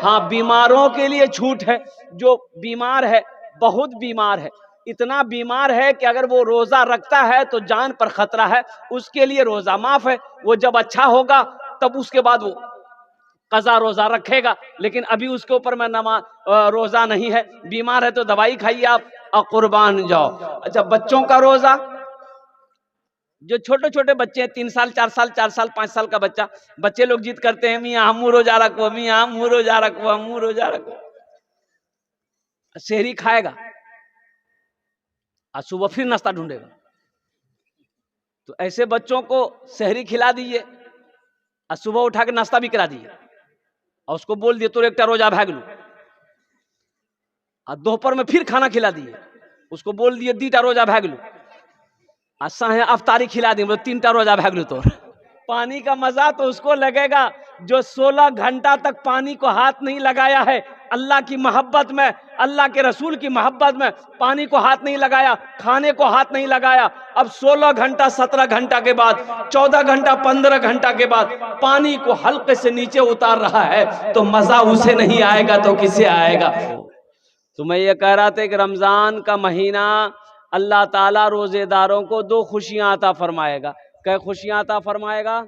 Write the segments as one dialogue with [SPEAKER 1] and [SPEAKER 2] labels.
[SPEAKER 1] हाँ, बीमारों के लिए छूट है। जो बीमार है, बहुत बीमार है, इतना बीमार है कि अगर वो रोजा रखता है तो जान पर खतरा है, उसके लिए रोजा माफ है। वो जब अच्छा होगा तब उसके बाद वो कज़ा रोजा रखेगा, लेकिन अभी उसके ऊपर में रोजा नहीं है। बीमार है तो दवाई खाइए आप और कुर्बान जाओ। अच्छा, बच्चों का रोजा, जो छोटे छोटे बच्चे हैं, 3 साल 4 साल 5 साल का बच्चा, बच्चे लोग जिद करते हैं मियाँ हमू रोजा रखो, मियाँ हमू रोजा रखो, हमू रोजा रखो। सेहरी खाएगा और सुबह फिर नाश्ता ढूंढेगा। तो ऐसे बच्चों को सेहरी खिला दीजिए और सुबह उठा के नाश्ता भी करा दीजिए और उसको बोल दिए तो एक रोजा भाग लू। और दोपहर में फिर खाना खिला दिए, उसको बोल दिए 2 रोजा भाग लू। और अफ्तारी खिला दी, 3 रोजा भाग लू। तो पानी का मजा तो उसको लगेगा जो 16 घंटा तक पानी को हाथ नहीं लगाया है। अल्लाह की मोहब्बत में, अल्लाह के रसूल की मोहब्बत में पानी को हाथ नहीं लगाया, खाने को हाथ नहीं लगाया। अब 16 घंटा 17 घंटा के बाद, 14 घंटा 15 घंटा के बाद पानी को हल्के से नीचे उतार रहा है, तो मजा उसे नहीं आएगा तो किसे आएगा। तो मैं ये कह रहा था कि रमजान का महीना अल्लाह ताला रोजेदारों को 2 खुशियां अता फरमाएगा। क्या खुशियां अता फरमाएगा?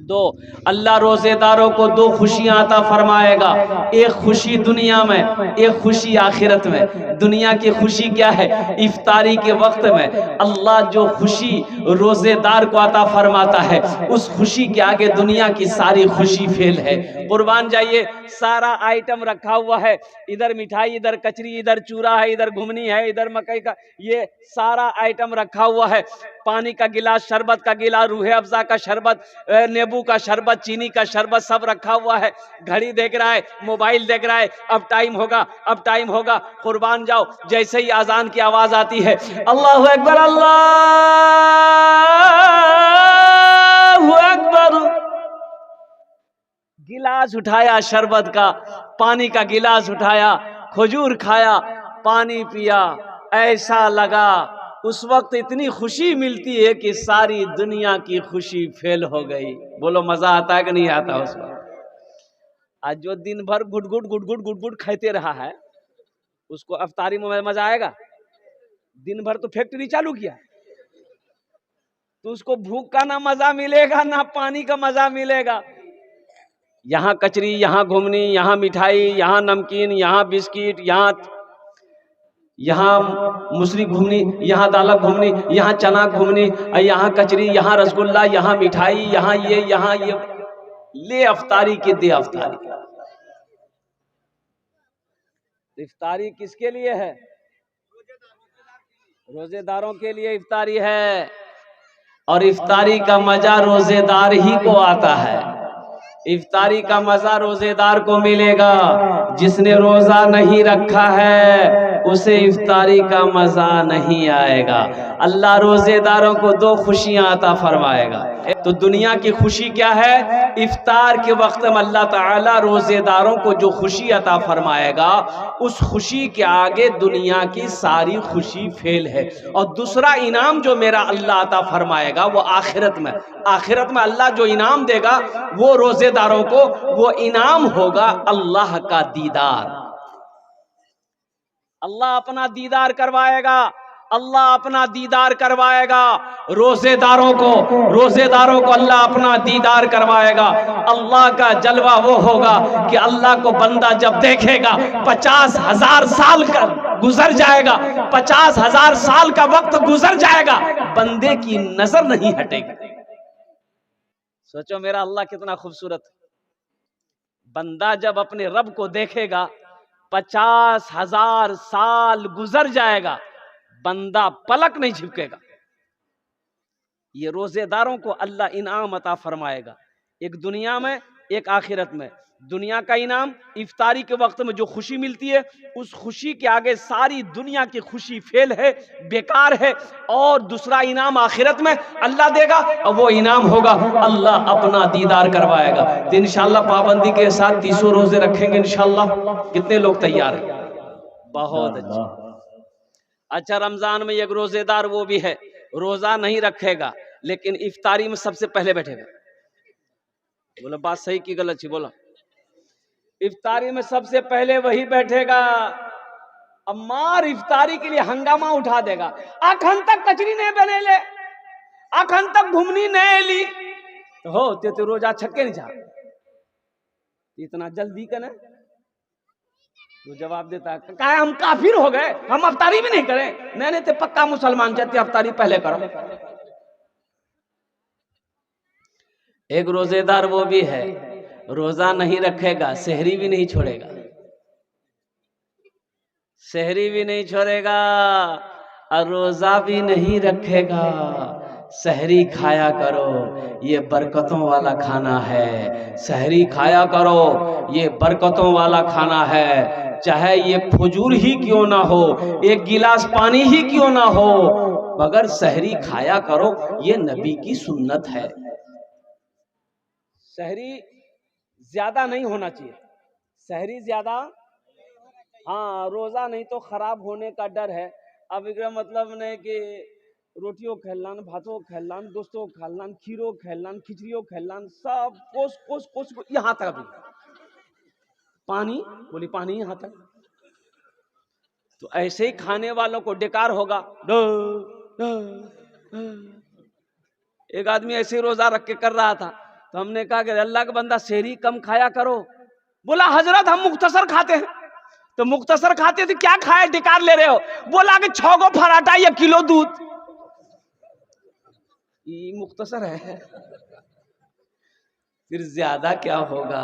[SPEAKER 1] 2। अल्लाह रोजेदारों को 2 खुशियां अता फरमाएगा। एक खुशी दुनिया में, एक खुशी आखिरत में। दुनिया की खुशी क्या है? इफ्तारी के वक्त में अल्लाह जो खुशी रोजेदार को अता फरमाता है, उस खुशी के आगे दुनिया की सारी खुशी फेल है। कुर्बान जाइए, सारा आइटम रखा हुआ है, इधर मिठाई, इधर कचरी, इधर चूरा है, इधर घुमनी है, इधर मकई का, ये सारा आइटम रखा हुआ है। पानी का गिलास, शरबत का गिलास, रूहे अफ़ज़ा का शरबत, नींबू का शरबत, चीनी का शरबत, सब रखा हुआ है। घड़ी देख रहा है, मोबाइल देख रहा है, अब टाइम होगा, अब टाइम होगा। कुर्बान जाओ, जैसे ही आजान की आवाज आती है, अल्लाहु अकबर, अल्लाहु अकबर, गिलास उठाया शरबत का, पानी का गिलास उठाया, खजूर खाया, पानी पिया, ऐसा लगा उस वक्त इतनी खुशी मिलती है कि सारी दुनिया की खुशी फेल हो गई। बोलो मजा आता है कि नहीं आता उस वक्त? आज जो दिन भर गुट गुट खाते रहा है, उसको अफ्तारी में मजा आएगा? दिन भर तो फैक्ट्री चालू किया, तो उसको भूख का ना मजा मिलेगा, ना पानी का मजा मिलेगा। यहाँ कचरी, यहाँ घुमनी, यहाँ मिठाई, यहाँ नमकीन, यहाँ बिस्किट, यहाँ मुसरी घुमनी, यहाँ दालक घुमनी, यहाँ चना घुमनी, यहाँ कचरी, यहाँ रसगुल्ला, यहाँ मिठाई, यहाँ ये ले अफ्तारी के दे अफ्तारी। इफ्तारी किसके लिए है? रोजेदारों के लिए इफ्तारी है, और इफ्तारी का मजा रोजेदार ही को आता है। इफ्तारी का मजा रोजेदार को मिलेगा। जिसने रोजा नहीं रखा है उसे इफ्तारी का मजा नहीं आएगा। अल्लाह रोजेदारों को 2 खुशियां अता फरमाएगा। तो दुनिया की खुशी क्या है? इफ्तार के वक्त में अल्लाह ताला रोजेदारों को जो खुशी अता फरमाएगा, उस खुशी के आगे दुनिया की सारी खुशी फेल है। और दूसरा इनाम जो मेरा अल्लाह अता फरमाएगा वो आखिरत में, आखिरत में अल्लाह जो इनाम देगा वो रोजेदारों को, वो इनाम होगा अल्लाह का दीदार। अल्लाह अपना दीदार करवाएगा, अल्लाह अपना दीदार करवाएगा रोजेदारों को, रोजेदारों को अल्लाह अपना दीदार करवाएगा। अल्लाह का जलवा वो होगा कि अल्लाह को बंदा जब देखेगा, 50,000 साल का गुजर जाएगा, 50,000 साल का वक्त गुजर जाएगा, बंदे की नजर नहीं हटेगी। सोचो मेरा अल्लाह कितना खूबसूरत। बंदा जब अपने रब को देखेगा, 50,000 साल गुजर जाएगा, बंदा पलक नहीं झपकेगा। ये रोजेदारों को अल्लाह इनाम अता फरमाएगा, एक दुनिया में, एक आखिरत में। दुनिया का इनाम इफ्तारी के वक्त में जो खुशी मिलती है, उस खुशी के आगे सारी दुनिया की खुशी फेल है, बेकार है। और दूसरा इनाम आखिरत में अल्लाह देगा, और वो इनाम होगा अल्लाह अपना दीदार करवाएगा। तो इंशाअल्लाह पाबंदी के साथ 300 रोजे रखेंगे इंशाअल्लाह। कितने लोग तैयार हैं? बहुत अच्छा। अच्छा, रमजान में एक रोजेदार वो भी है, रोजा नहीं रखेगा लेकिन इफ्तारी में सबसे पहले बैठेगा। बोलो बात सही की गलत थी? बोलो। इफ्तारी में सबसे पहले वही बैठेगा। अब मार इफ्तारी के लिए हंगामा उठा देगा। अखन तक कचरी नहीं बने ले, अखन तक घुमनी नहीं ली, तो हो ते रोजा छक्के नहीं जा, इतना जल्दी कने। तो जवाब देता है कहा हम काफिर हो गए, हम अफ्तारी भी नहीं करें। नहीं तो पक्का मुसलमान जाते, अफ्तारी पहले करो। एक रोजेदार वो भी है, रोजा नहीं रखेगा, सहरी भी नहीं छोड़ेगा, सहरी भी नहीं छोड़ेगा और रोजा भी नहीं रखेगा। सहरी खाया करो, ये बरकतों वाला खाना है। सहरी खाया करो, ये बरकतों वाला खाना है। चाहे ये फजूर ही क्यों ना हो, एक गिलास पानी ही क्यों ना हो, मगर सहरी खाया करो, ये नबी की सुन्नत है। सहरी ज्यादा नहीं होना चाहिए, सहरी ज्यादा, हाँ रोजा नहीं तो खराब होने का डर है। अब इसका मतलब नहीं कि रोटियों खेलान, भातों खेलान, दोस्तों खेलान, खीरो खेलान, खिचड़ियों खेलान, सब कोस कोस कोस यहाँ तक, अभी पानी बोली पानी यहाँ तक। तो ऐसे ही खाने वालों को डेकार होगा। एक आदमी ऐसे ही रोजा रख के कर रहा था, तो हमने कहा कि अल्लाह का बंदा सहरी कम खाया करो। बोला हजरत हम मुख्तसर खाते हैं। तो मुख्तसर खाते थे, क्या खाए डेकार ले रहे हो? बोला कि 6 गो पराठा, 1 किलो दूध। ये मुख्तसर है, फिर ज्यादा क्या होगा,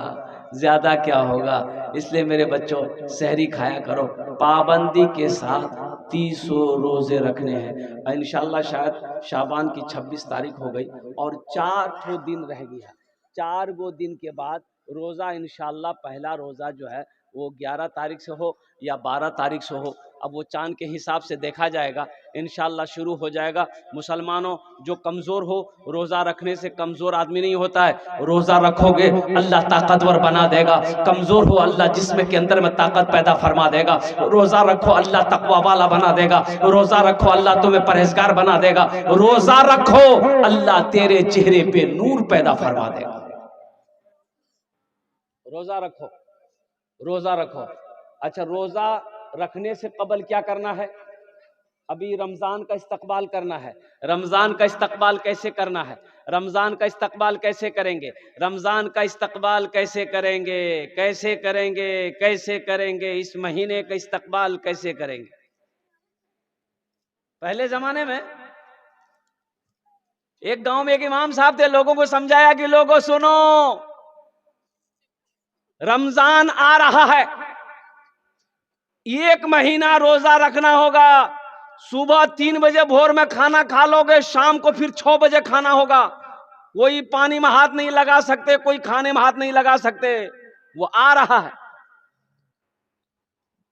[SPEAKER 1] ज्यादा क्या होगा। इसलिए मेरे बच्चों सहरी खाया करो, पाबंदी के साथ 30 रोजे रखने हैं इंशाल्लाह। शायद शाबान की 26 तारीख हो गई और 4 दिन रह गया। 4 गो दिन के बाद रोजा इंशाल्लाह, पहला रोजा जो है वो 11 तारीख से हो या 12 तारीख से हो, अब वो चांद के हिसाब से देखा जाएगा। इंशाल्लाह शुरू हो जाएगा। मुसलमानों जो कमज़ोर हो, रोज़ा रखने से कमज़ोर आदमी नहीं होता है। रोज़ा रखोगे अल्लाह ताकतवर बना देगा। कमज़ोर हो अल्लाह जिस्म के अंदर में ताकत पैदा फरमा देगा। रोज़ा रखो अल्लाह तकवा वाला बना देगा। रोज़ा रखो अल्लाह तुम्हें परहेजगार बना देगा। रोज़ा रखो अल्लाह तेरे चेहरे पे नूर पैदा फरमा देगा। रोज़ा रखो, रोज़ा रखो। अच्छा, रोज़ा रखने से कबल क्या करना है? अभी रमज़ान का इस्तकबाल करना है। रमज़ान का इस्तकबाल कैसे करना है? रमज़ान का इस्तकबाल कैसे करेंगे? रमज़ान का इस्तकबाल कैसे करेंगे? कैसे करेंगे? कैसे करेंगे? इस महीने का इस्तकबाल कैसे करेंगे? पहले ज़माने में एक गांव में एक इमाम साहब थे, लोगों को समझाया कि लोगों सुनो, रमज़ान आ रहा है, 1 महीना रोजा रखना होगा। सुबह 3 बजे भोर में खाना खा लोगे, शाम को फिर 6 बजे खाना होगा। कोई पानी में हाथ नहीं लगा सकते, कोई खाने में हाथ नहीं लगा सकते, वो आ रहा है।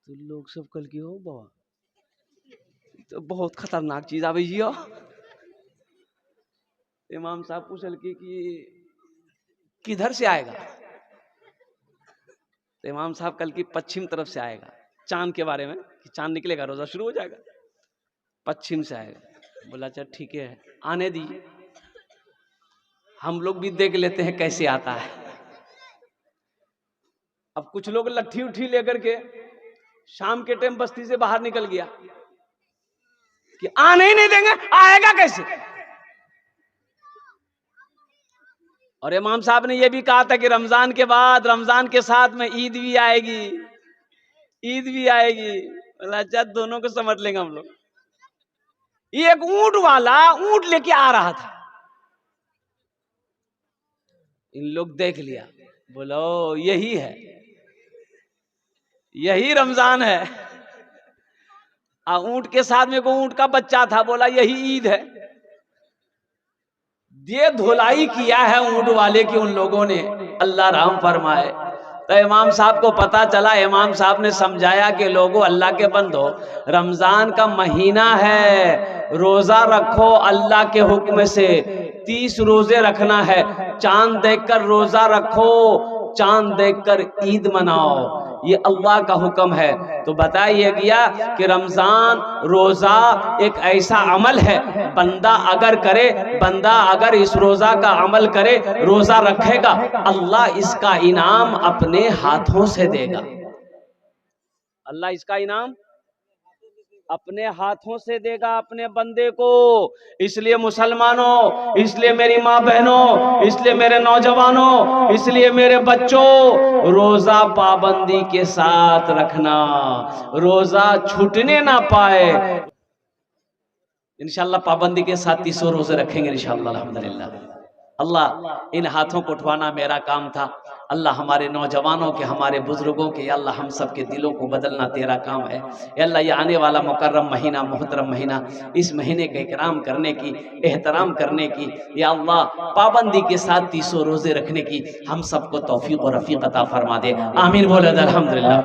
[SPEAKER 1] तो लोग सब कल की हो बाबा, तो बहुत खतरनाक चीज आ गई। इमाम साहब पूछल कि किधर से आएगा? तो इमाम साहब कल की पश्चिम तरफ से आएगा। चांद के बारे में कि चांद निकलेगा, रोजा शुरू हो जाएगा, पश्चिम से आएगा। बोला अच्छा ठीक है, आने दीजिए, हम लोग भी देख लेते हैं कैसे आता है। अब कुछ लोग लट्ठी उठी लेकर के शाम के टाइम बस्ती से बाहर निकल गया कि आने ही नहीं देंगे, आएगा कैसे? और इमाम साहब ने यह भी कहा था कि रमजान के बाद, रमजान के साथ में ईद भी आएगी, ईद भी आएगी। अच्छा, दोनों को समझ लेंगे हम लोग। ये एक ऊंट वाला ऊंट लेके आ रहा था, इन लोग देख लिया, बोलो यही है, यही रमजान है। ऊंट के साथ में को ऊंट का बच्चा था, बोला यही ईद है। ये धुलाई किया है ऊंट वाले की उन लोगों ने, अल्लाह रहम फरमाए। तो इमाम साहब को पता चला, इमाम साहब ने समझाया कि लोगों अल्लाह के बंदो, रमजान का महीना है, रोजा रखो अल्लाह के हुक्म से, 30 रोजे रखना है। चांद देखकर रोजा रखो, चांद देखकर ईद मनाओ। ये अल्लाह का हुक्म है। तो बताइए गया कि रमजान रोजा एक ऐसा अमल है, बंदा अगर इस रोजा का अमल करे, रोजा रखेगा, अल्लाह इसका इनाम अपने हाथों से देगा। अल्लाह इसका इनाम अपने हाथों से देगा अपने बंदे को। इसलिए मुसलमानों, इसलिए मेरी माँ बहनों, इसलिए मेरे नौजवानों, इसलिए मेरे बच्चों, रोजा पाबंदी के साथ रखना, रोजा छूटने ना पाए। इंशाल्लाह पाबंदी के साथ 300 रोजे रखेंगे इंशाल्लाह अल्हम्दुलिल्लाह। अल्लाह इन हाथों को उठवाना मेरा काम था। अल्लाह हमारे नौजवानों के, हमारे बुजुर्गों के, अल्लाह हम सब के दिलों को बदलना तेरा काम है। अल्लाह ये आने वाला मुकर्रम महीना, मोहतरम महीना, इस महीने का इकराम करने की, एहतराम करने की, या अल्लाह पाबंदी के साथ 300 रोजे रखने की हम सबको तौफीक और रफीक अता फरमा दे। आमीन बोले अल्हम्दुलिल्लाह।